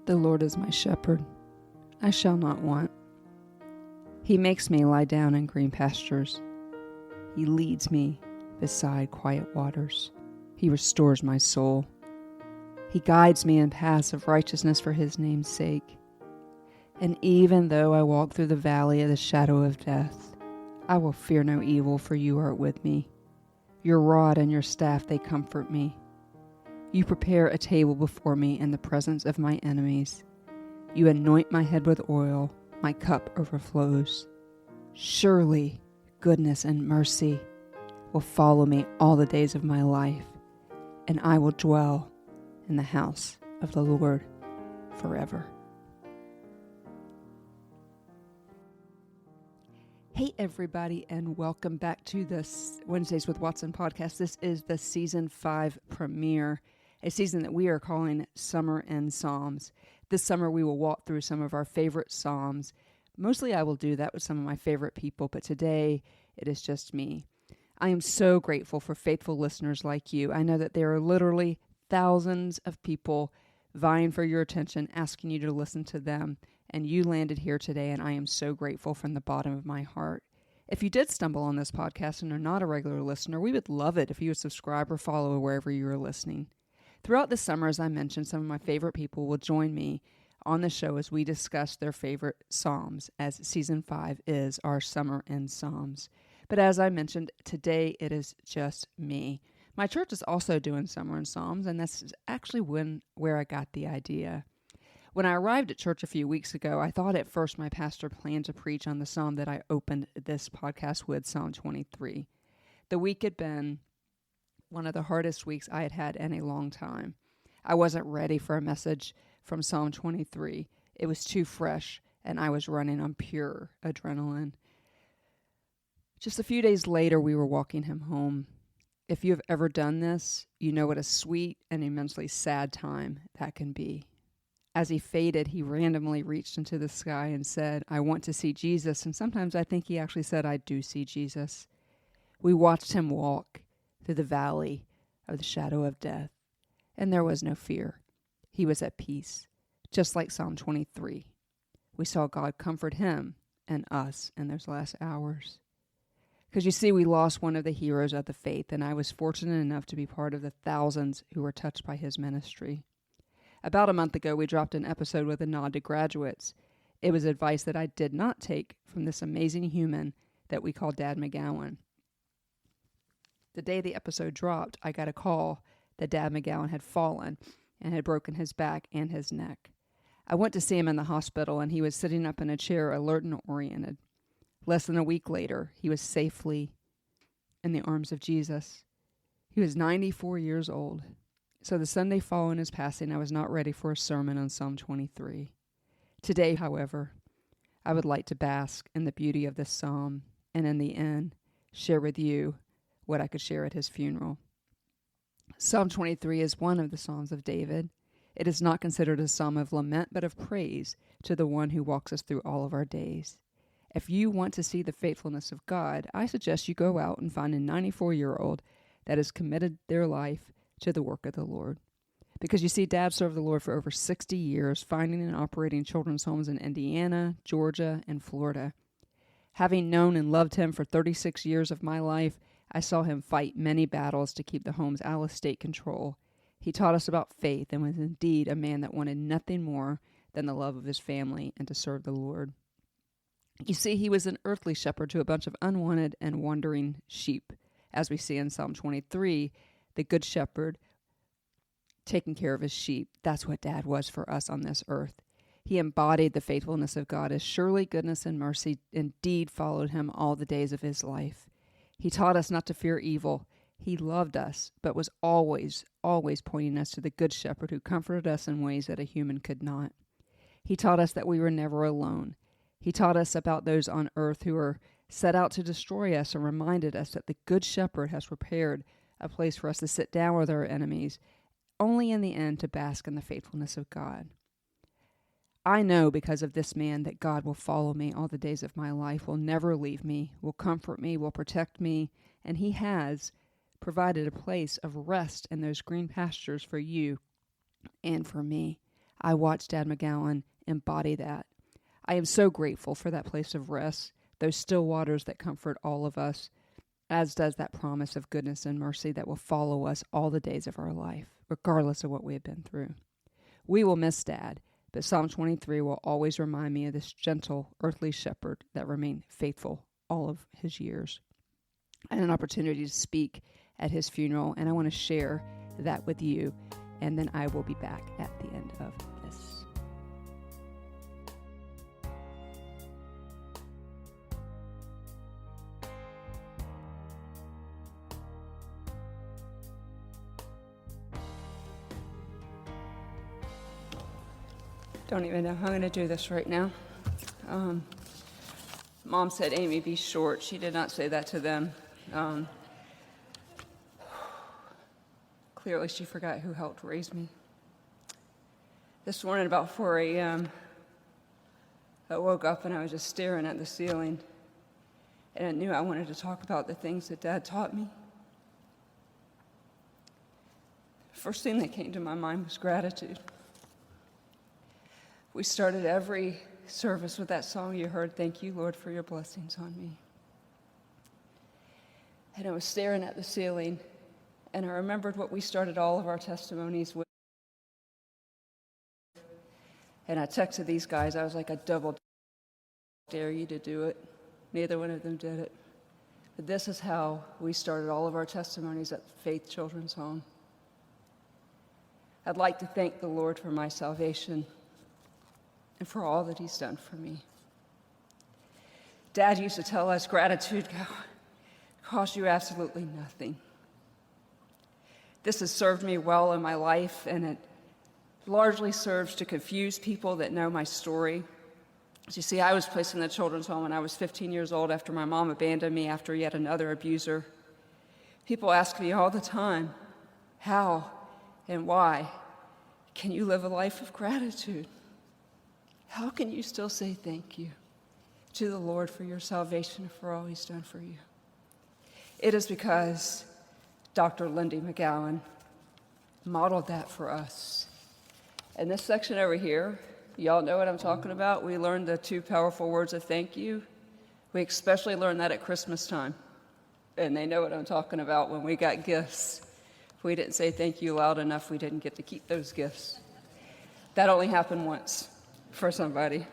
The Lord is my shepherd, I shall not want. He makes me lie down in green pastures. He leads me beside quiet waters. He restores my soul. He guides me in paths of righteousness for his name's sake. And even though I walk through the valley of the shadow of death, I will fear no evil, for you are with me. Your rod and your staff, they comfort me. You prepare a table before me in the presence of my enemies. You anoint my head with oil, my cup overflows. Surely goodness and mercy will follow me all the days of my life, and I will dwell in the house of the Lord forever. Hey everybody, and welcome back to this Wednesdays with Watson podcast. This is the season 5 premiere, a season that we are calling Summer in Psalms. This summer we will walk through some of our favorite Psalms. Mostly I will do that with some of my favorite people, but today it is just me. I am so grateful for faithful listeners like you. I know that there are literally thousands of people vying for your attention, asking you to listen to them, and you landed here today, and I am so grateful from the bottom of my heart. If you did stumble on this podcast and are not a regular listener, we would love it if you would subscribe or follow wherever you are listening. Throughout the summer, as I mentioned, some of my favorite people will join me on the show as we discuss their favorite Psalms, as Season 5 is our Summer in Psalms. But as I mentioned, today it is just me. My church is also doing Summer in Psalms, and that's actually where I got the idea. When I arrived at church a few weeks ago, I thought at first my pastor planned to preach on the psalm that I opened this podcast with, Psalm 23. The week had been one of the hardest weeks I had had in a long time. I wasn't ready for a message from Psalm 23. It was too fresh, and I was running on pure adrenaline. Just a few days later, we were walking him home. If you have ever done this, you know what a sweet and immensely sad time that can be. As he faded, he randomly reached into the sky and said, "I want to see Jesus." And sometimes I think he actually said, "I do see Jesus." We watched him walk through the valley of the shadow of death, and there was no fear. He was at peace, just like Psalm 23. We saw God comfort him and us in those last hours. Because you see, we lost one of the heroes of the faith, and I was fortunate enough to be part of the thousands who were touched by his ministry. About a month ago, we dropped an episode with a nod to graduates. It was advice that I did not take from this amazing human that we call Dad McGowan. The day the episode dropped, I got a call that Dad McGowan had fallen and had broken his back and his neck. I went to see him in the hospital, and he was sitting up in a chair, alert and oriented. Less than a week later, he was safely in the arms of Jesus. He was 94 years old. So the Sunday following his passing, I was not ready for a sermon on Psalm 23. Today, however, I would like to bask in the beauty of this psalm, and in the end, share with you what I could share at his funeral. Psalm 23 is one of the Psalms of David. It is not considered a psalm of lament, but of praise to the one who walks us through all of our days. If you want to see the faithfulness of God, I suggest you go out and find a 94-year-old that has committed their life to the work of the Lord. Because you see, Dad served the Lord for over 60 years, finding and operating children's homes in Indiana, Georgia, and Florida. Having known and loved him for 36 years of my life, I saw him fight many battles to keep the homes out of state control. He taught us about faith and was indeed a man that wanted nothing more than the love of his family and to serve the Lord. You see, he was an earthly shepherd to a bunch of unwanted and wandering sheep. As we see in Psalm 23, the good shepherd taking care of his sheep. That's what Dad was for us on this earth. He embodied the faithfulness of God, as surely goodness and mercy indeed followed him all the days of his life. He taught us not to fear evil. He loved us, but was always pointing us to the good shepherd who comforted us in ways that a human could not. He taught us that we were never alone. He taught us about those on earth who are set out to destroy us, and reminded us that the good shepherd has prepared a place for us to sit down with our enemies, only in the end to bask in the faithfulness of God. I know because of this man that God will follow me all the days of my life, will never leave me, will comfort me, will protect me, and he has provided a place of rest in those green pastures for you and for me. I watched Dad McGowan embody that. I am so grateful for that place of rest, those still waters that comfort all of us, as does that promise of goodness and mercy that will follow us all the days of our life, regardless of what we have been through. We will miss Dad, but Psalm 23 will always remind me of this gentle earthly shepherd that remained faithful all of his years. I had an opportunity to speak at his funeral, and I want to share that with you, and then I will be back at the end of this. Don't even know how I'm going to do this right now. Mom said, Amy, be short. She did not say that to them. Clearly, she forgot who helped raise me. This morning, about 4 a.m., I woke up and I was just staring at the ceiling. And I knew I wanted to talk about the things that Dad taught me. The first thing that came to my mind was gratitude. We started every service with that song you heard, Thank You, Lord, for your blessings on me. And I was staring at the ceiling, and I remembered what we started all of our testimonies with. And I texted these guys. I was like, I double dare you to do it. Neither one of them did it. But this is how we started all of our testimonies at Faith Children's Home. I'd like to thank the Lord for my salvation and for all that he's done for me. Dad used to tell us gratitude costs you absolutely nothing. This has served me well in my life, and it largely serves to confuse people that know my story. As you see, I was placed in the children's home when I was 15 years old after my mom abandoned me after yet another abuser. People ask me all the time, how and why can you live a life of gratitude? How can you still say thank you to the Lord for your salvation and for all he's done for you? It is because Dr. Lindy McGowan modeled that for us. And this section over here, y'all know what I'm talking about. We learned the 2 powerful words of thank you. We especially learned that at Christmas time. And they know what I'm talking about when we got gifts. If we didn't say thank you loud enough, we didn't get to keep those gifts. That only happened once for somebody.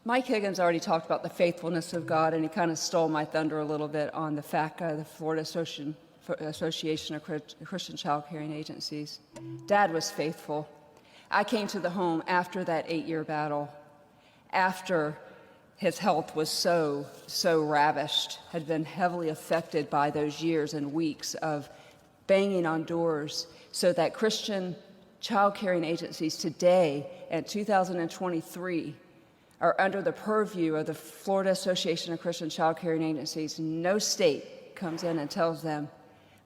Mike Higgins already talked about the faithfulness of God, and he kind of stole my thunder a little bit on the FACA, the Florida Association of Christian Child Caring Agencies. Dad was faithful. I came to the home after that 8-year battle, after his health was so ravished, had been heavily affected by those years and weeks of banging on doors, so that Christian child caring agencies today in 2023 are under the purview of the Florida Association of Christian Child Caring Agencies. No state comes in and tells them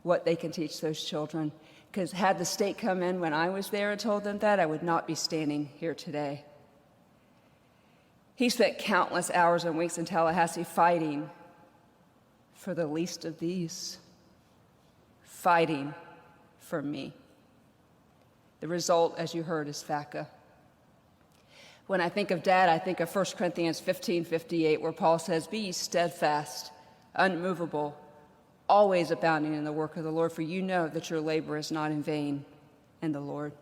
what they can teach those children. Because had the state come in when I was there and told them that, I would not be standing here today. He spent countless hours and weeks in Tallahassee fighting for the least of these, fighting for me. The result, as you heard, is FACA. When I think of Dad, I think of 1 Corinthians 15:58, where Paul says, be ye steadfast, unmovable, always abounding in the work of the Lord, for you know that your labor is not in vain in the Lord.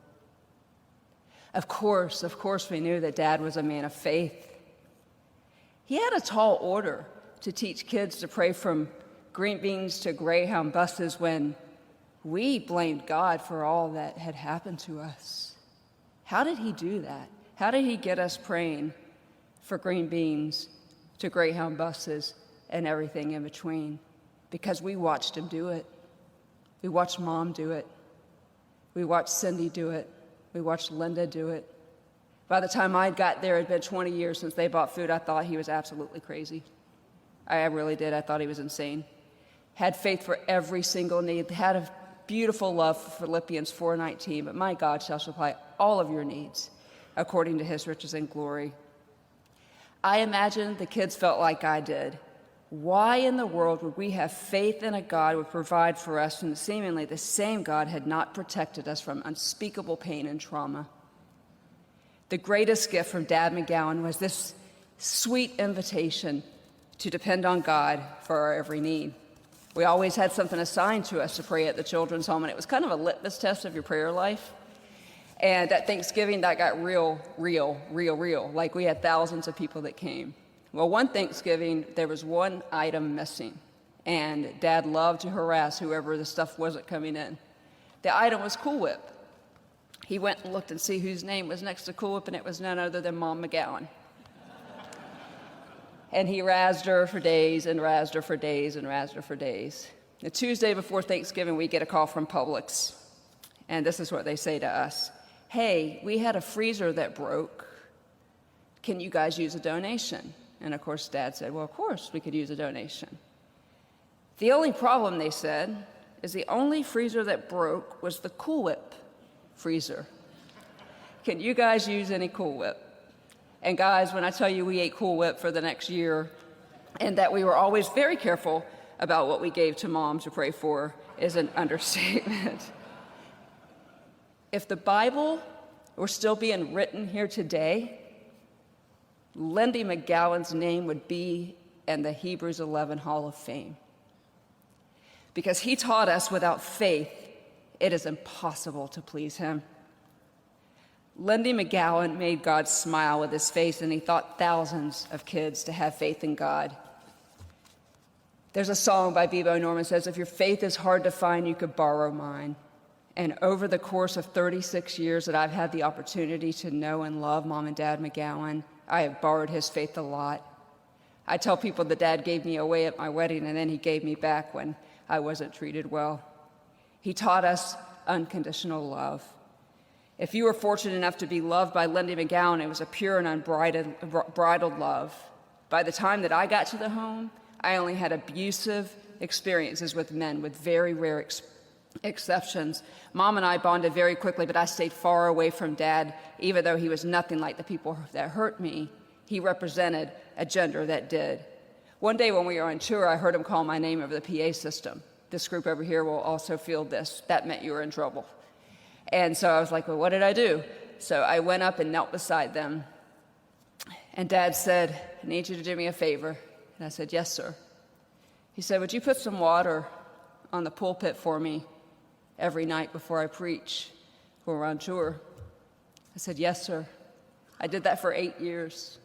Of course, we knew that Dad was a man of faith. He had a tall order to teach kids to pray from green beans to Greyhound buses when we blamed God for all that had happened to us. How did he do that? How did he get us praying for green beans to Greyhound buses and everything in between? Because we watched him do it. We watched Mom do it. We watched Cindy do it. We watched Linda do it. By the time I got there, it had been 20 years since they bought food. I thought he was absolutely crazy. I really did. I thought he was insane. Had faith for every single need. Had a beautiful love for Philippians 4:19. But my God shall supply all of your needs according to his riches and glory. I imagine the kids felt like I did Why in the world would we have faith in a God who would provide for us when seemingly the same God had not protected us from unspeakable pain and trauma? The greatest gift from Dad McGowan was this sweet invitation to depend on God for our every need. We always had something assigned to us to pray at the children's home, and it was kind of a litmus test of your prayer life. And at Thanksgiving, that got real. Like we had thousands of people that came. Well, one Thanksgiving, there was one item missing, and Dad loved to harass whoever the stuff wasn't coming in. The item was Cool Whip. He went and looked and see whose name was next to Cool Whip, and it was none other than Mom McGowan. And he razzed her for days and razzed her for days and razzed her for days. The Tuesday before Thanksgiving, we get a call from Publix, and this is what they say to us. Hey, we had a freezer that broke. Can you guys use a donation? And of course, Dad said, well, of course we could use a donation. The only problem, they said, is the only freezer that broke was the Cool Whip freezer. Can you guys use any Cool Whip? And guys, when I tell you we ate Cool Whip for the next year, and that we were always very careful about what we gave to Mom to pray for, is an understatement. If the Bible were still being written here today, Lindy McGowan's name would be in the Hebrews 11 Hall of Fame. Because he taught us without faith, it is impossible to please him. Lindy McGowan made God smile with his face, and he taught thousands of kids to have faith in God. There's a song by Bebo Norman that says, if your faith is hard to find, you could borrow mine. And over the course of 36 years that I've had the opportunity to know and love Mom and Dad McGowan, I have borrowed his faith a lot. I tell people that Dad gave me away at my wedding, and then he gave me back when I wasn't treated well. He taught us unconditional love. If you were fortunate enough to be loved by Lindy McGowan, it was a pure and unbridled love. By the time that I got to the home, I only had abusive experiences with men, with very rare exceptions. Mom and I bonded very quickly, but I stayed far away from Dad, even though he was nothing like the people that hurt me. He represented a gender that did. One day when we were on tour, I heard him call my name over the PA system. This group over here will also feel this. That meant you were in trouble. And so I was like, well, what did I do? So I went up and knelt beside them. And Dad said, I need you to do me a favor. And I said, yes, sir. He said, would you put some water on the pulpit for me every night before I preach when we're on tour? I said, yes, sir. I did that for 8 years.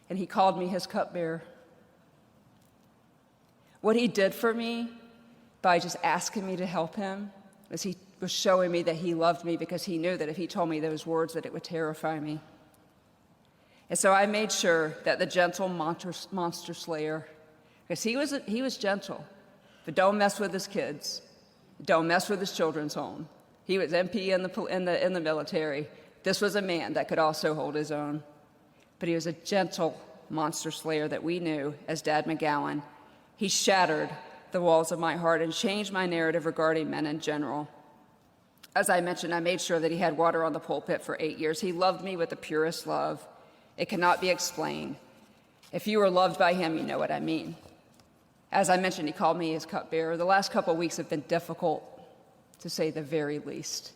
And he called me his cupbearer. What he did for me by just asking me to help him is he was showing me that he loved me, because he knew that if he told me those words that it would terrify me. And so I made sure that the gentle monster slayer, because he was gentle, but don't mess with his kids, don't mess with his children's home. He was MP in the military. This was a man that could also hold his own, but he was a gentle monster slayer that we knew as Dad McGowan. He shattered the walls of my heart and changed my narrative regarding men in general. As I mentioned, I made sure that he had water on the pulpit for 8 years. He loved me with the purest love. It cannot be explained. If you were loved by him, you know what I mean. As I mentioned, he called me his cupbearer. The last couple of weeks have been difficult, to say the very least.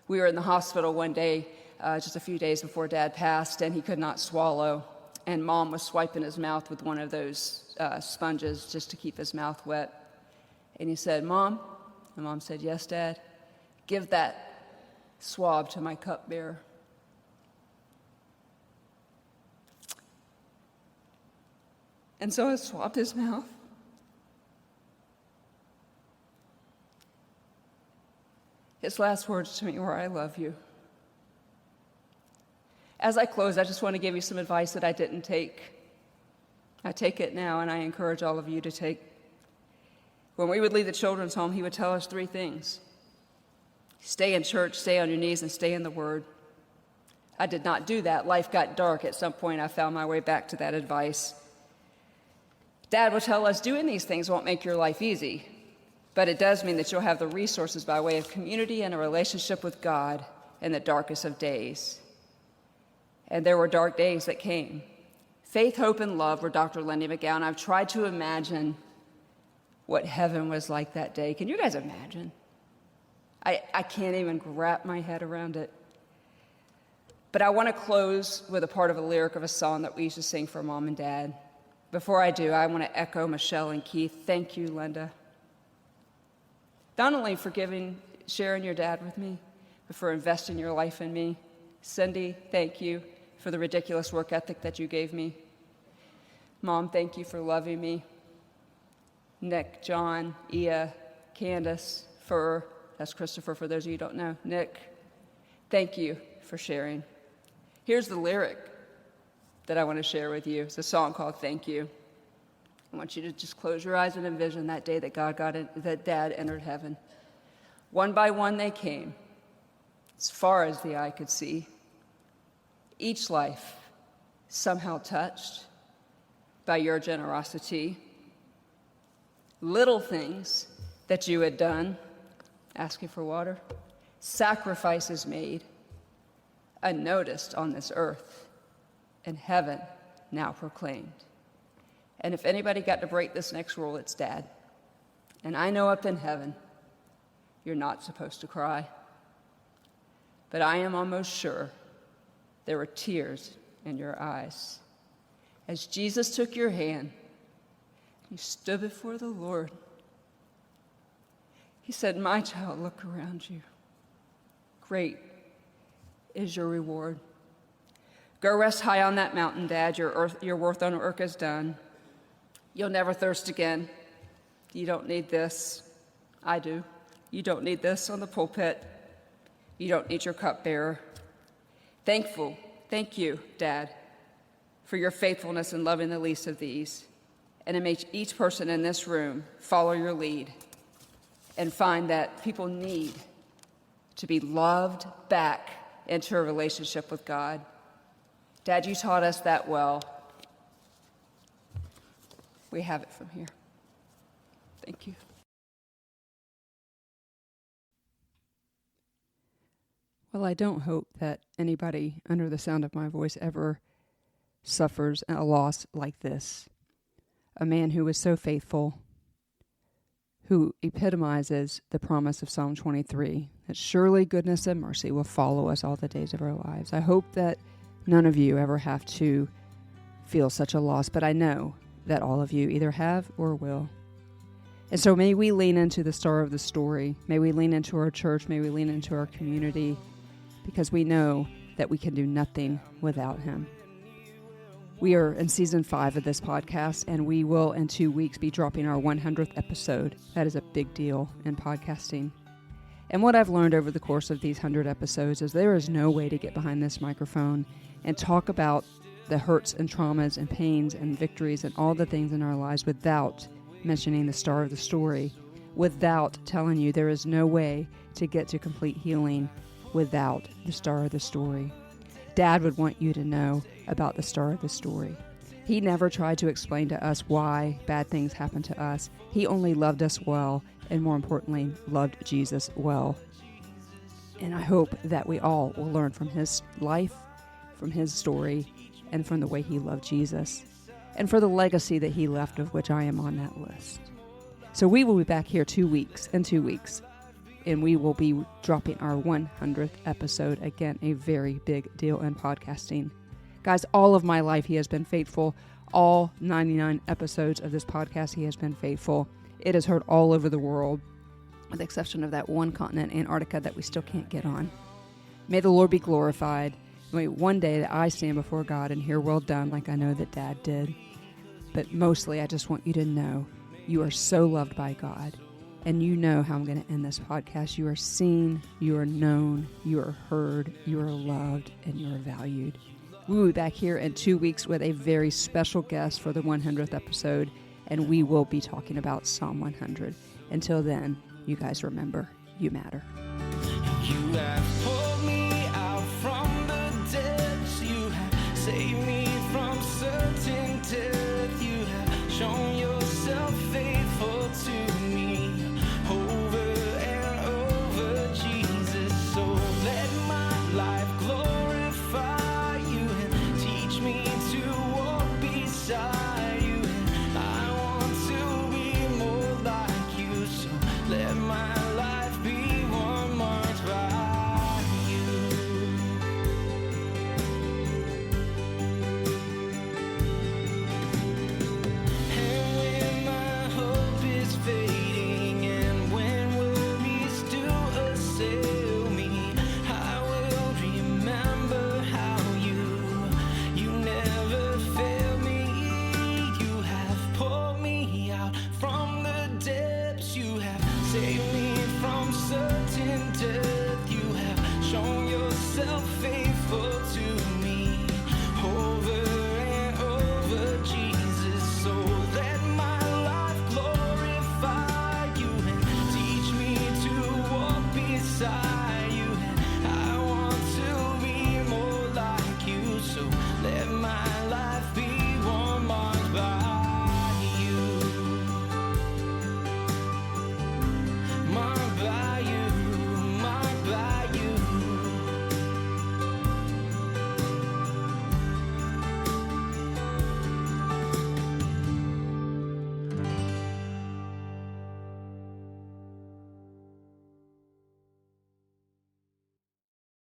We were in the hospital one day, just a few days before Dad passed, and he could not swallow. And Mom was swiping his mouth with one of those sponges just to keep his mouth wet. And he said, Mom? And Mom said, yes, Dad. Give that swab to my cupbearer. And so I swabbed his mouth. His last words to me were, I love you. As I close, I just want to give you some advice that I didn't take. I take it now, and I encourage all of you to take. When we would leave the children's home, he would tell us 3 things. Stay in church, stay on your knees, and stay in the Word. I did not do that. Life got dark. At some point, I found my way back to that advice. Dad would tell us doing these things won't make your life easy, but it does mean that you'll have the resources by way of community and a relationship with God in the darkest of days. And there were dark days that came Faith, Hope, and Love were Dr. Dad McGowan. I've tried to imagine what heaven was like that day. Can you guys imagine? I can't even wrap my head around it. But I want to close with a part of a lyric of a song that we used to sing for Mom and Dad. Before I do, I want to echo Michelle and Keith. Thank you, Linda. Not only for sharing your dad with me, but for investing your life in me. Cindy, thank you for the ridiculous work ethic that you gave me. Mom, thank you for loving me. Nick, John, Ia, Candace, Fur, that's Christopher for those of you who don't know. Nick, thank you for sharing. Here's the lyric that I want to share with you. It's a song called Thank You. I want you to just close your eyes and envision that day that that Dad entered heaven. One by one they came, as far as the eye could see. Each life somehow touched by your generosity. Little things that you had done, asking for water, sacrifices made, unnoticed on this earth, and heaven now proclaimed. And if anybody got to break this next rule, it's Dad. And I know up in heaven, you're not supposed to cry. But I am almost sure there were tears in your eyes. As Jesus took your hand, you stood before the Lord. He said, my child, look around you. Great is your reward. Go rest high on that mountain, Dad. Your work on earth is done. You'll never thirst again. You don't need this. I do. You don't need this on the pulpit. You don't need your cupbearer. Thank you, Dad, for your faithfulness in loving the least of these. And to make each person in this room follow your lead and find that people need to be loved back into a relationship with God. Dad, you taught us that well. We have it from here. Thank you. Well, I don't hope that anybody under the sound of my voice ever suffers a loss like this. A man who was so faithful, who epitomizes the promise of Psalm 23, that surely goodness and mercy will follow us all the days of our lives. I hope that none of you ever have to feel such a loss, but I know that all of you either have or will. And so may we lean into the star of the story. May we lean into our church. May we lean into our community, because we know that we can do nothing without him. We are in season 5 of this podcast, and we will in 2 weeks be dropping our 100th episode. That is a big deal in podcasting. And what I've learned over the course of these 100 episodes is there is no way to get behind this microphone and talk about the hurts and traumas and pains and victories and all the things in our lives without mentioning the star of the story, without telling you there is no way to get to complete healing without the star of the story. Dad would want you to know about the star of the story. He never tried to explain to us why bad things happen to us. He only loved us well, and more importantly, loved Jesus well. And I hope that we all will learn from his life, from his story, and from the way he loved Jesus, and for the legacy that he left, of which I am on that list. So we will be back here in 2 weeks, and we will be dropping our 100th episode. Again, a very big deal in podcasting. Guys, all of my life he has been faithful. All 99 episodes of this podcast, he has been faithful. It is heard all over the world, with the exception of that one continent, Antarctica, that we still can't get on. May the Lord be glorified. May one day that I stand before God and hear well done, like I know that Dad did. But mostly, I just want you to know you are so loved by God. And you know how I'm going to end this podcast. You are seen, you are known, you are heard, you are loved, and you are valued. We will be back here in 2 weeks with a very special guest for the 100th episode, and we will be talking about Psalm 100. Until then, you guys remember, you matter. You have pulled me out from the depths. You have saved me from certain death. You have shown yourself faithful to me. Over and over, Jesus. So let my life glorify you and teach me to walk from certain death. You have shown yourself faithful to me over and over, Jesus. So let my life glorify you and teach me to walk beside